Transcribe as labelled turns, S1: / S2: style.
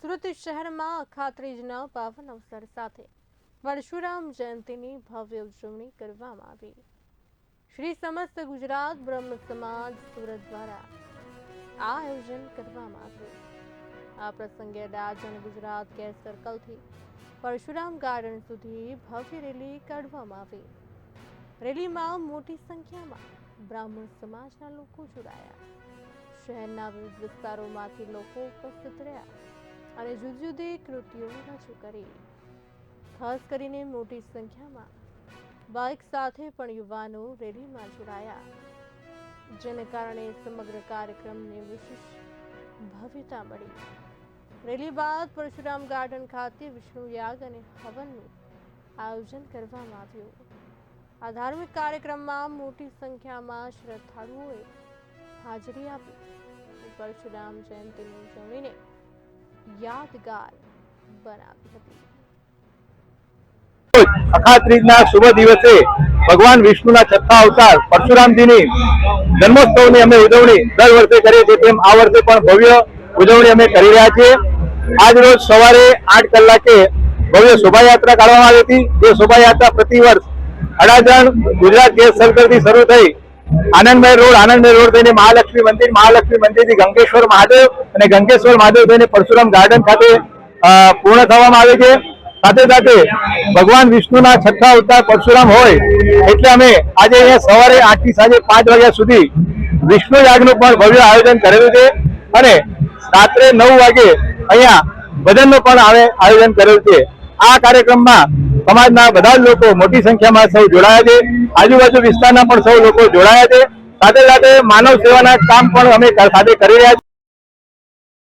S1: સુરત શહેરમાં અખાત્રીજના પાવન અવસર સાથે પરશુરામ જયંતીની ભવ્ય ઉજવણી કરવામાં આવી। શ્રી સમસ્ત ગુજરાત બ્રહ્મ સમાજ સુરત દ્વારા આ આયોજન કરવામાં આવ્યું। આ પ્રસંગે રાજન ગુજરાત ગેસ સર્કલથી પરશુરામ ગાર્ડન સુધી ભવ્ય રેલી કાઢવામાં આવી। રેલીમાં મોટી સંખ્યામાં બ્રાહ્મણ સમાજના લોકો જોડાયા। શહેરના વિવિધ વિસ્તારોમાંથી લોકો ઉપસ્થિત રહ્યા અને જુદી જુદી કૃતિઓ રજૂ કરી। ખાસ કરીને મોટી સંખ્યામાં બાઇક સાથે પણ યુવાનો રેલીમાં જોડાયા, જેને કારણે સમગ્ર કાર્યક્રમને વિશેષ ભવ્યતા મળી। રેલી બાદ પરશુરામ ગાર્ડન ખાતે વિષ્ણુ યાગ અને હવનનું આયોજન કરવામાં આવ્યું। આ ધાર્મિક કાર્યક્રમમાં મોટી સંખ્યામાં શ્રદ્ધાળુઓએ હાજરી આપી પરશુરામ જયંતીની ઉજવણીને યાદગાર બનાવી હતી।
S2: અખાત્રીજના શુભ દિવસે ભગવાન વિષ્ણુના છઠ્ઠા અવતાર પરશુરામજીની જન્મોત્સવની અમે ઉજવણી દર વર્ષે કરીએ છીએ, તેમ આ વર્ષે પણ ભવ્ય ઉજવણી અમે કરી રહ્યા છીએ। આજ રોજ સવારે 8 કલાકે ભવ્ય શોભાયાત્રા કાઢવામાં આવી હતી। જે શોભાયાત્રા પ્રતિવર્ષ અડાજણ ગુજરાત ગેસ સર્કલથી શરૂ થઈ આનંદમય રોડ થઈને મહાલક્ષ્મી મંદિરથી ગંગેશ્વર મહાદેવ અને ગંગેશ્વર મહાદેવ થઈને પરશુરામ ગાર્ડન ખાતે પૂર્ણ થવામાં આવે છે। સાથે સાથે ભગવાન વિષ્ણુના છઠ્ઠા અવતાર પરશુરામ હોય એટલે અમે આજે અહીંયા સવારે 8 થી સાંજે 5 વાગ્યા સુધી વિષ્ણુ યાગનું પણ ભવ્ય આયોજન કરેલું છે અને રાત્રે 9 વાગે અહીંયા ભજનનું પણ આયોજન કરેલું છે। આ કાર્યક્રમમાં સમાજના બધા જ લોકો મોટી સંખ્યામાં સૌ જોડાયા છે। આજુબાજુ વિસ્તારના પણ સૌ લોકો જોડાયા છે। સાથે સાથે માનવ સેવાના કામ પણ અમે સાથે કરી રહ્યા છીએ।